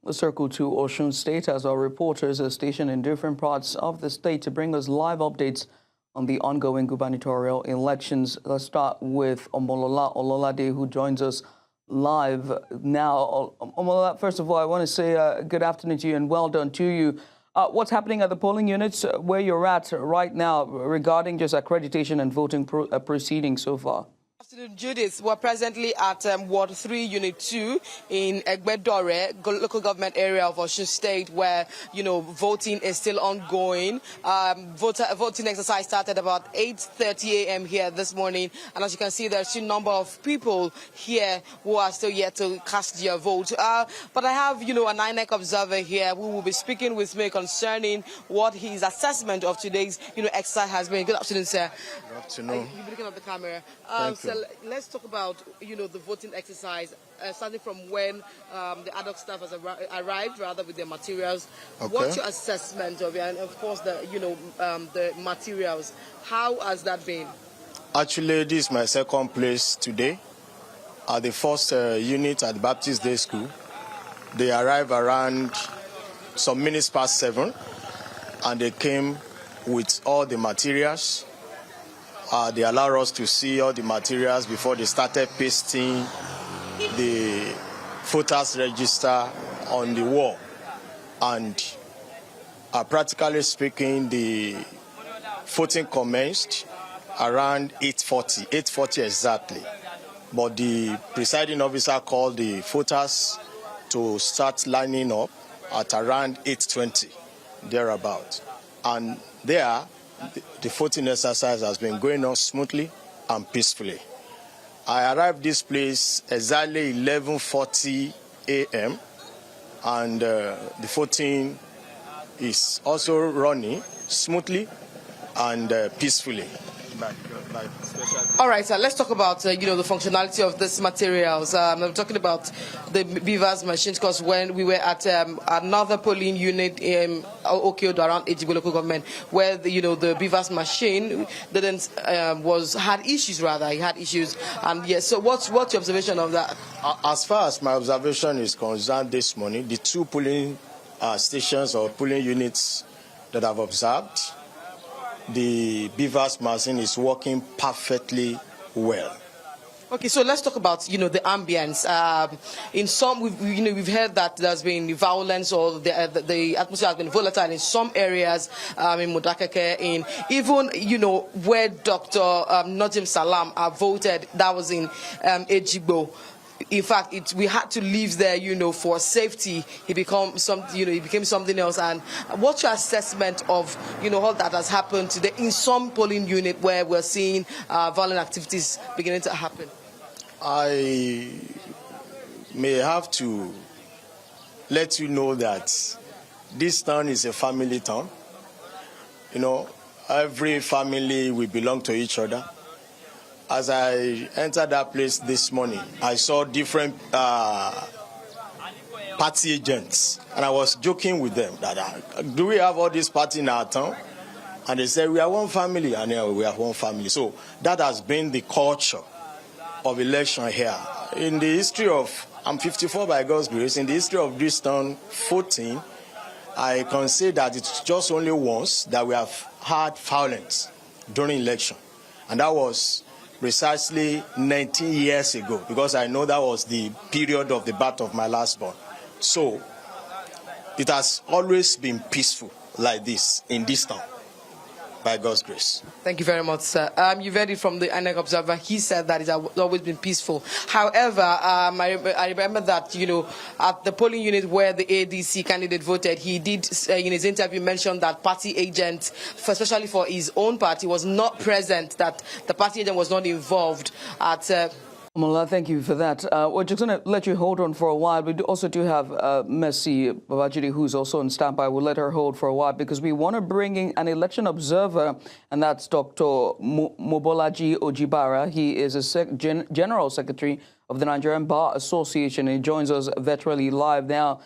We'll circle to Osun State as our reporters are stationed in different parts of the state to bring us live updates on the ongoing gubernatorial elections. Let's start with Omolola Ololade, who joins us live now. Omolola, first of all, I want to say good afternoon to you and well done to you. What's happening at the polling units where you're at right now regarding just accreditation and voting proceedings so far? Afternoon, Judith. We're presently at Ward 3, Unit 2 in Egbedore, local government area of Osun State, where, voting is still ongoing. Voting exercise started about 8:30 a.m. here this morning. And as you can see, there's still a number of people here who are still yet to cast their vote. But I have, an INEC observer here who will be speaking with me concerning what his assessment of today's, exercise has been. Good afternoon, sir. Good afternoon. You're looking at the camera. Thank you. Let's talk about, the voting exercise, starting from when the ad hoc staff has arrived, rather, with their materials. Okay. What's your assessment of it? And of course, the materials. How has that been? Actually, this is my second place today at the first unit at the Baptist Day School. They arrived around some minutes past 7, and they came with all the materials. They allowed us to see all the materials before they started pasting the voters register on the wall. And practically speaking, the voting commenced around 8:40 exactly. But the presiding officer called the voters to start lining up at around 8:20, thereabout. And there, the voting exercise has been going on smoothly and peacefully. I arrived this place exactly 11:40 a.m. and the voting is also running smoothly and peacefully. All right, sir. Let's talk about the functionality of these materials. I'm talking about the BVAS machines, because when we were at another polling unit in Okiodo around Ejigbo local government, where the BVAS machine had issues. He had issues, and yes. So what's your observation of that? As far as my observation is concerned, this morning, the two polling stations or polling units that I've observed, the BVAS machine is working perfectly well. Okay, so let's talk about the ambience. In some, we've heard that there's been violence, or the atmosphere has been volatile in some areas, in Modakeke, in even where Dr. Najim Salam voted. That was in Ejigbo. In fact, we had to leave there, for safety. He became something else. And what's your assessment of, all that has happened today in some polling unit where we're seeing violent activities beginning to happen? I may have to let you know that this town is a family town. Every family will belong to each other. As I entered that place this morning, I saw different party agents, and I was joking with them that do we have all this party in our town? And they said we are one family, and we are one family. So that has been the culture of election here. In the history of, I'm 54 by God's grace, in the history of this town, 14, I can say that it's just only once that we have had violence during election, and that was precisely 19 years ago, because I know that was the period of the birth of my last born. So it has always been peaceful like this in this town, by God's grace. Thank you very much, sir. You've heard it from the INEC observer. He said that it has always been peaceful. However, I remember that, at the polling unit where the ADC candidate voted, he did, in his interview, mention that party agent, especially for his own party, was not present, that the party agent was not involved at... Omolola, thank you for that. We're just going to let you hold on for a while. We also do have Mercy Babajide, who's also on standby. We'll let her hold for a while because we want to bring in an election observer, and that's Dr. Mobolaji Ojibara. He is a General Secretary of the Nigerian Bar Association. He joins us virtually live now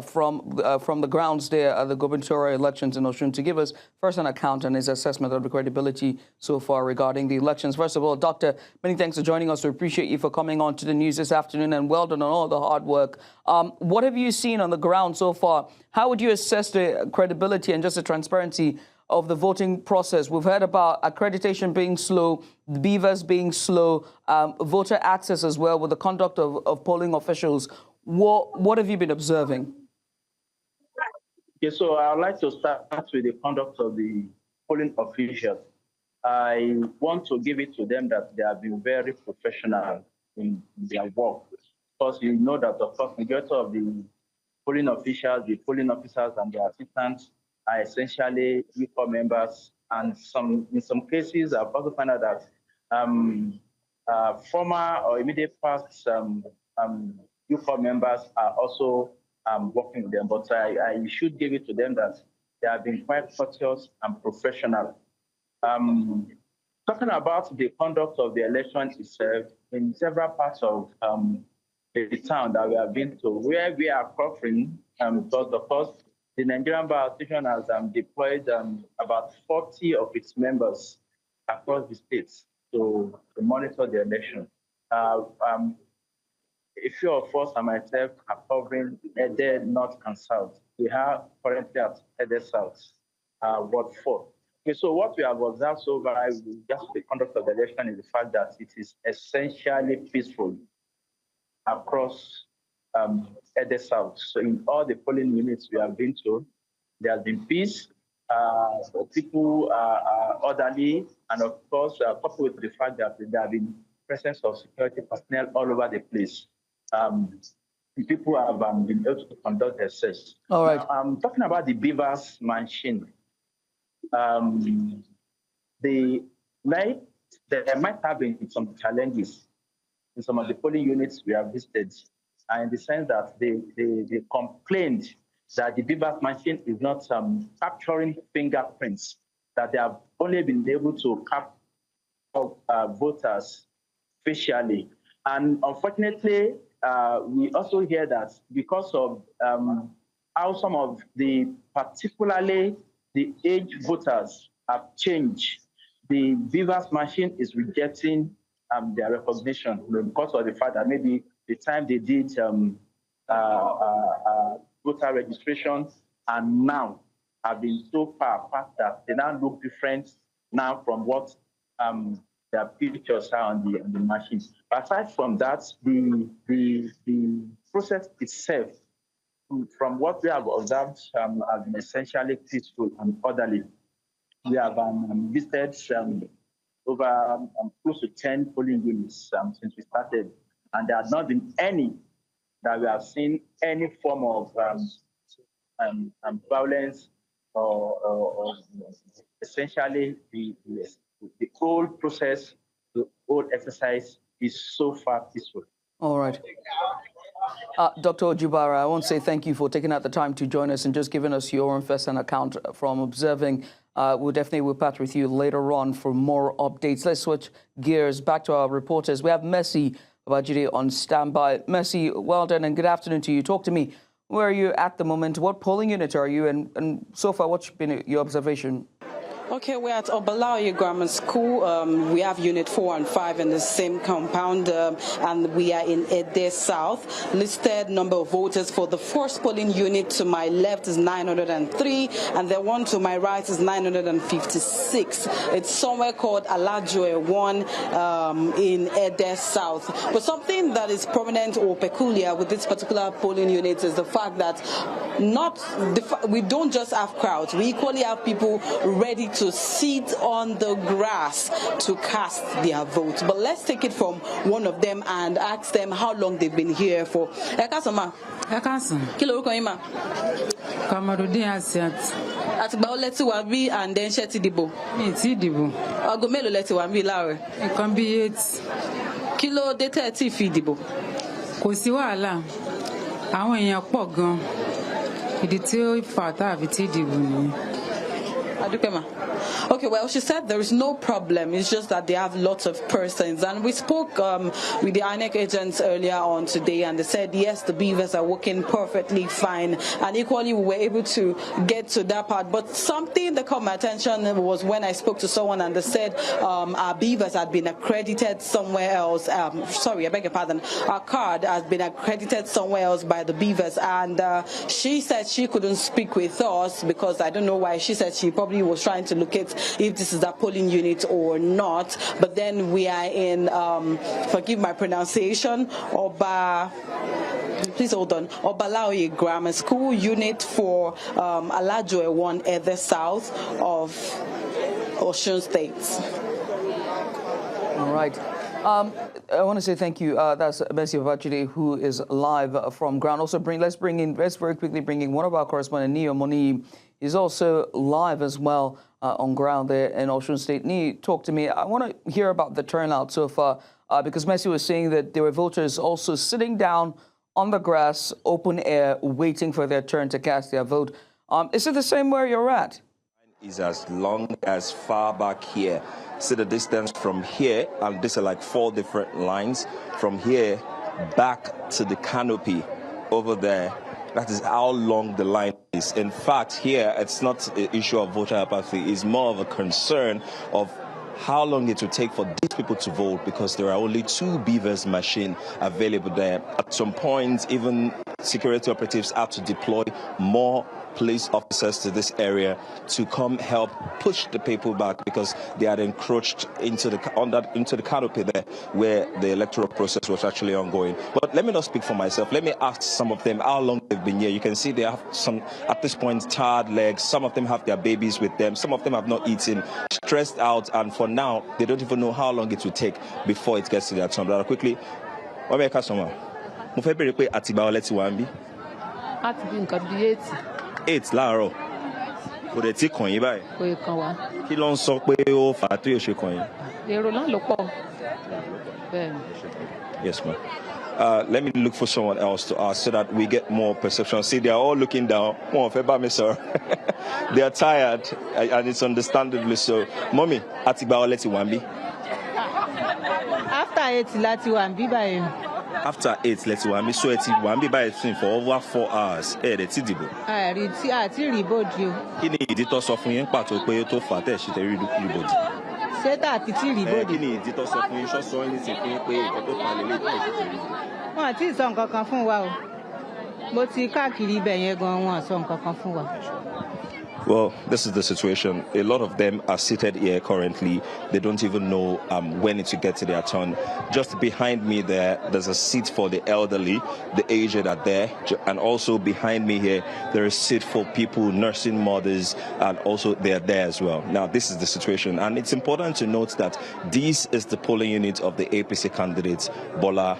from the grounds there at the gubernatorial elections in Osun to give us first an account and his assessment of the credibility so far regarding the elections. First of all, Doctor, many thanks for joining us. We appreciate you for coming on to the news this afternoon, and well done on all the hard work. What have you seen on the ground so far? How would you assess the credibility and just the transparency of the voting process? We've heard about accreditation being slow, the BVAS being slow, voter access as well with the conduct of polling officials. What have you been observing? Okay, so I'd like to start with the conduct of the polling officials. I want to give it to them that they have been very professional in their work. Because you know that, of course, majority of the polling officials, the polling officers and their assistants are essentially UCOM members. And in some cases, I've also found out that former or immediate past UCOM members are also working with them. But I should give it to them that they have been quite courteous and professional. Talking about the conduct of the election itself, in several parts of the town that we have been to, where we are covering, because of course, the Nigerian Bar Association has deployed about 40 of its members across the states to monitor the election. A few of us and myself are covering Ede North and South. We are currently at Ede South, Ward 4. Okay, so what we have observed so far with just the conduct of the election is the fact that it is essentially peaceful across Ede South. So in all the polling units we have been to, there has been peace. People are orderly, and of course, coupled with the fact that there have been presence of security personnel all over the place. People have been able to conduct their search. All right. Now, talking about the BVAS machine, there might have been some challenges in some of the polling units we have visited, in the sense that they complained that the BVAS machine is not capturing fingerprints, that they have only been able to capture voters facially. And unfortunately, we also hear that because of how some of particularly the age voters have changed, the BVAS machine is rejecting their recognition because of the fact that maybe the time they did voter registration and now have been so far apart that they now look different now from what their pictures are on the machine. Aside from that, the process itself, from what we have observed, has been essentially peaceful and orderly. We have visited over close to 10 polling units since we started, and there has not been any that we have seen any form of violence or essentially the whole process, the whole exercise is so far peaceful. All right. Dr. Ojubara, I want to say thank you for taking out the time to join us and just giving us your own first-hand account from observing. We'll definitely pat with you later on for more updates. Let's switch gears back to our reporters. We have Mercy Babajide on standby. Mercy, well done and good afternoon to you. Talk to me. Where are you at the moment? What polling unit are you? And so far, what's been your observation? Okay, we're at Ololade Grammar School. We have Unit 4 and 5 in the same compound, and we are in Ede South. Listed number of voters for the first polling unit to my left is 903, and the one to my right is 956. It's somewhere called Alajoe 1 in Ede South. But something that is prominent or peculiar with this particular polling unit is the fact that we don't just have crowds. We equally have people ready to sit on the grass to cast their vote. But let's take it from one of them and ask them how long they've been here for. Ekasoma. Kilo koima. Kamarudi Asiat. Atba leti wa bi and then sheti dibo. Mi ti dibo. Ago melo leti wa bi lawe. It can be 8. Kilo dete ti fi dibo. Kò sí wàhálà. Àwọn èèyàn pọ̀ gan. Ìdí tí ó fà tá fi ti dìbò ni. Okay, well, she said there is no problem. It's just that they have lots of persons. And we spoke with the INEC agents earlier on today, and they said, yes, the BVAS are working perfectly fine. And equally, we were able to get to that part. But something that caught my attention was when I spoke to someone and they said our BVAS had been accredited somewhere else. Sorry, I beg your pardon. Our card has been accredited somewhere else by the BVAS. And she said she couldn't speak with us because I don't know why. She said she probably was trying to locate if this is a polling unit or not. But then we are in, forgive my pronunciation, please hold on, Obalaoye Grammar School, unit for Alajoe 1 at the south of Osun State. All right. I want to say thank you. That's Bessie Babajide, who is live from ground. Also, let's very quickly bring in one of our correspondents, Igbalaniyi Omoniyi. He's also live as well on ground there in Osun State. Ni, talk to me. I want to hear about the turnout so far because Messi was saying that there were voters also sitting down on the grass, open air, waiting for their turn to cast their vote. Is it the same where you're at? Is as long as far back here. See the distance from here, and these are like 4 different lines. From here back to the canopy over there. That is how long the line is. In fact, here, it's not an issue of voter apathy. It's more of a concern of how long it will take for these people to vote because there are only 2 BVAS machines available there. At some point, even security operatives have to deploy more police officers to this area to come help push the people back because they had encroached into the canopy there where the electoral process was actually ongoing. But let me not speak for myself. Let me ask some of them how long they've been here. You can see they have some, at this point, tired legs. Some of them have their babies with them. Some of them have not eaten, stressed out, and for now, they don't even know how long it will take before it gets to their turn. But quickly, what about customer? Mo fẹ́ bèrè pé àtìgbà ọlẹ́ ti wà ń bí. Láti bí nǹkan bí 8 láàárọ̀ kò dẹ̀ tí kàn yín báyìí. kò yẹ kan wá. Kí ló ń sọ pé ó fà á tó yóò ṣe kàn yín? Èrò náà ló pọ̀. Bẹ́ẹ̀ni. Yes, ma'am. Let me look for someone else to ask so that we get more perception. See, they are all looking down. Oh, sir. They are tired, and it's understandably so. Mommy, àtìgbà ọlẹ́ ti wà ń bí. After 8 láti wà ń bí báyìí. After 8, let's go. So it's one by for over 4 hours. Àti rí bòdì o. Kí ni ìdí tó sọ fún yín pàtó pé tó fà tẹ̀ ṣe tẹ̀ rí bòdì? Ṣé tá àti tí rí bòdì? Kí ni ìdí tó sọ fún yín ṣọ́sọ́ ní ti fún yín pé ìkọ́ tó fà lélẹ̀ tó ṣe tẹ̀ rí bòdì? Wọ́n àti sọ nǹkan kan fún wa o. Mo ti káàkiri ibẹ̀ yẹn gan wọ́n sọ nǹkan kan fún wa. Well, this is the situation. A lot of them are seated here currently. They don't even know when it will get to their turn. Just behind me there's a seat for the elderly. The aged are there. And also behind me here, there is a seat for people, nursing mothers, and also they are there as well. Now, this is the situation. And it's important to note that this is the polling unit of the APC candidate, Bola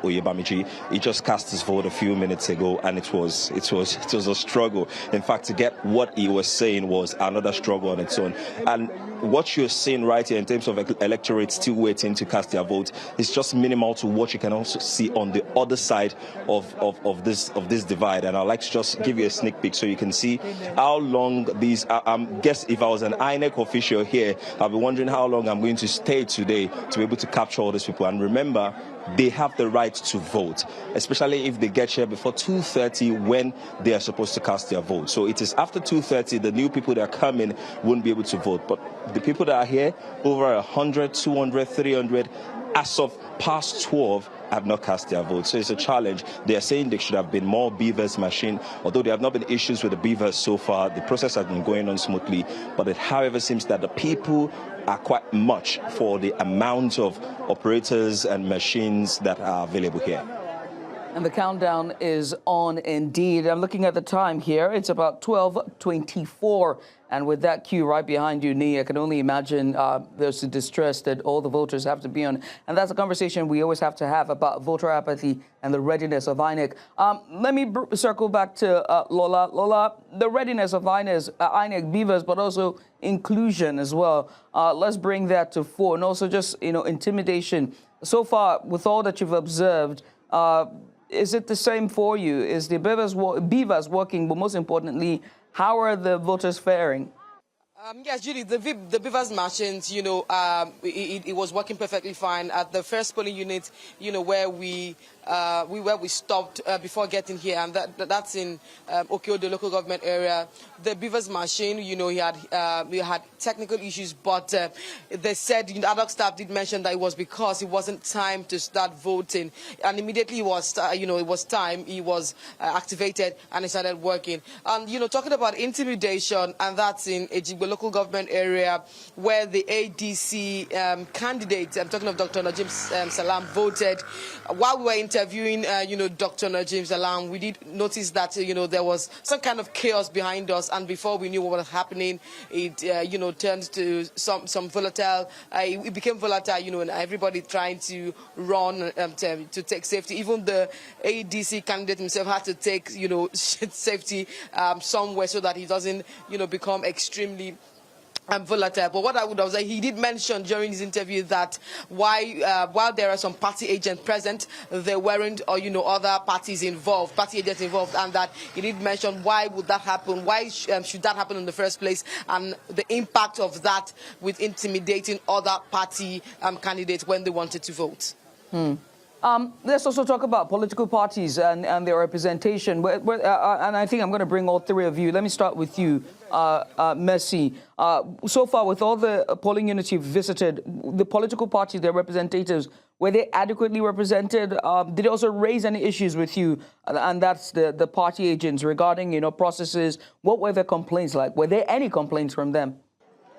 Oyebamiji. He just cast his vote a few minutes ago, and it was a struggle. In fact, to get what he was saying was another struggle on its own. And what you're seeing right here in terms of electorate still waiting to cast their vote is just minimal to what you can also see on the other side of this divide. And I'd like to just give you a sneak peek so you can see how long these guess if I was an INEC official here, I'll be wondering how long I'm going to stay today to be able to capture all these people. And remember, they have the right to vote, especially if they get here before 2:30 when they are supposed to cast their vote. So it is after 2:30, the new people that are coming won't be able to vote. But the people that are here, over 100, 200, 300, as of past 12, have not cast their vote. So it's a challenge. They are saying there should have been more BVAS machine. Although there have not been issues with the BVAS so far, the process has been going on smoothly. But it, however, seems that the people are quite much for the amount of operators and machines that are available here. And the countdown is on indeed. I'm looking at the time here. It's about 12:24. And with that queue right behind you, Nia, I can only imagine there's a distress that all the voters have to be on. And that's a conversation we always have to have about voter apathy and the readiness of INEC. Let me circle back to Lola. Lola, the readiness of INEC, BVAS, but also inclusion as well. Let's bring that to fore. And also just, intimidation. So far, with all that you've observed, is it the same for you? Is the BVAS working, but most importantly, how are the voters faring? Yes, Judy, the BVAS machines, it was working perfectly fine at the first polling unit, where we stopped before getting here, and that's in Okio, the local government area. The BVAS machine, we had technical issues, but they said, the ad hoc staff did mention that it was because it wasn't time to start voting, and immediately it was time, it was activated and it started working. And talking about intimidation, and that's in Ejigbo local government area where the ADC candidate, I'm talking of Dr. Najim Salam, voted. While we were interviewing, Dr. Najim Salam, we did notice that, there was some kind of chaos behind us, and before we knew what was happening, it, turned to some volatile, it became volatile, and everybody trying to run to take safety. Even the ADC candidate himself had to take, safety somewhere so that he doesn't, become extremely volatile. But what I would say, he did mention during his interview that while there are some party agents present, there weren't other parties involved, party agents involved, and that he did mention why would that happen, why should that happen in the first place, and the impact of that with intimidating other party candidates when they wanted to vote. Let's also talk about political parties and their representation. And I think I'm going to bring all three of you. Let me start with you, Mercy. So far, with all the polling units you've visited, the political parties, their representatives, were they adequately represented? Did they also raise any issues with you? And that's the party agents regarding, processes. What were their complaints like? Were there any complaints from them?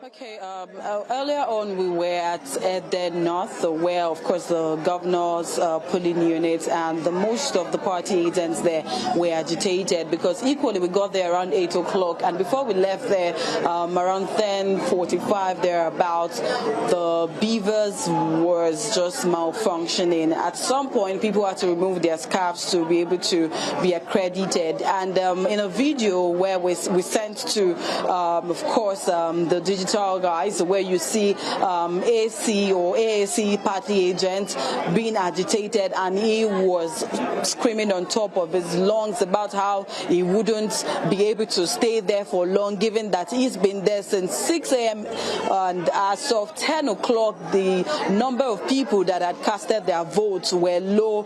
Okay, earlier on we were at Ede North, where of course the governor's polling units and most of the party agents there were agitated, because equally we got there around 8 o'clock, and before we left there around 10:45 thereabouts, the BVAS was just malfunctioning. At some point people had to remove their scarves to be able to be accredited, and in a video where we sent to of course the digital guys, where you see AC or AAC party agent being agitated, and he was screaming on top of his lungs about how he wouldn't be able to stay there for long, given that he's been there since 6 a.m. and as of 10 o'clock the number of people that had casted their votes were low,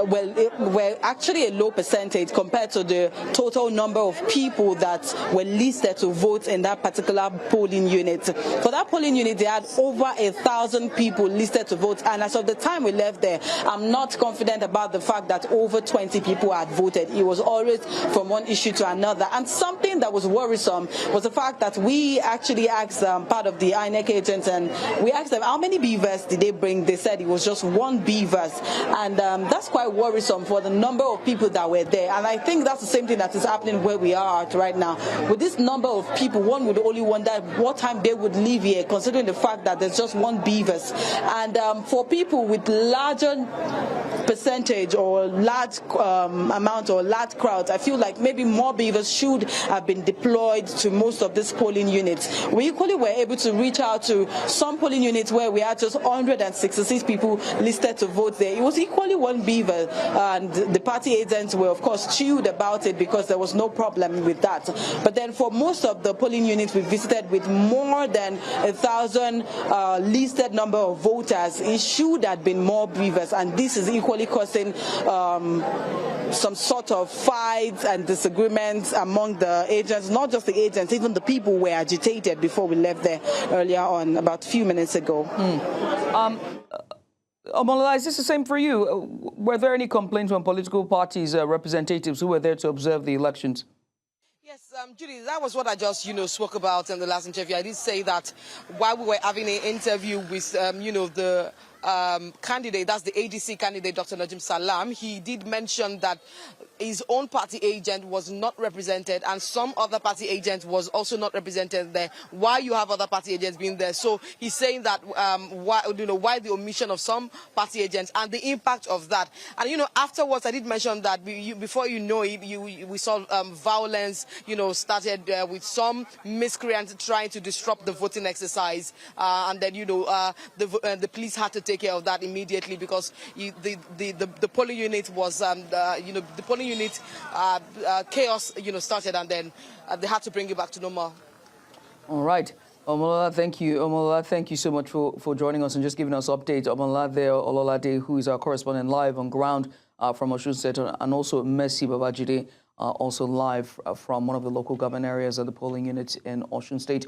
were actually a low percentage compared to the total number of people that were listed to vote in that particular polling unit. For that polling unit, they had over 1,000 people listed to vote, and as of the time we left there, I'm not confident about the fact that over 20 people had voted. It was always from one issue to another, and something that was worrisome was the fact that we actually asked part of the INEC agents, and we asked them how many BVAS did they bring. They said it was just one BVAS, and that's quite worrisome for the number of people that were there. And I think that's the same thing that is happening where we are at right now. With this number of people, one would only wonder what time they would leave here, considering the fact that there's just one BVAS. And for people with larger percentage or large amount or large crowds, I feel like maybe more BVAS should have been deployed to most of these polling units. We equally were able to reach out to some polling units where we had just 166 people listed to vote there. It was equally one BVAS, and the party agents were of course chilled about it because there was no problem with that. But then for most of the polling units we visited with more than 1,000 listed number of voters, it should have been more BVAS, and this is equally causing some sort of fights and disagreements among the agents. Not just the agents, even the people were agitated before we left there earlier on, about a few minutes ago. Omolola, is this the same for you? Were there any complaints from political parties' representatives who were there to observe the elections? Yes, Judy, that was what I just, spoke about in the last interview. I did say that while we were having an interview with, the candidate, that's the ADC candidate, Dr. Najim Salam, he did mention that his own party agent was not represented, and some other party agent was also not represented there. Why you have other party agents being there? So he's saying that why the omission of some party agents and the impact of that. And afterwards, I did mention that before you know it, we saw violence. Started with some miscreants trying to disrupt the voting exercise, and then the police had to take care of that immediately because the polling unit was the polling unit chaos started, and then they had to bring it back to normal. All right. Omolola, thank you. Omolola, thank you so much for joining us and just giving us updates. Omolola there, Ololade, who is our correspondent live on ground from Osun State, and also Mercy Babajide, also live from one of the local government areas of the polling units in Osun State.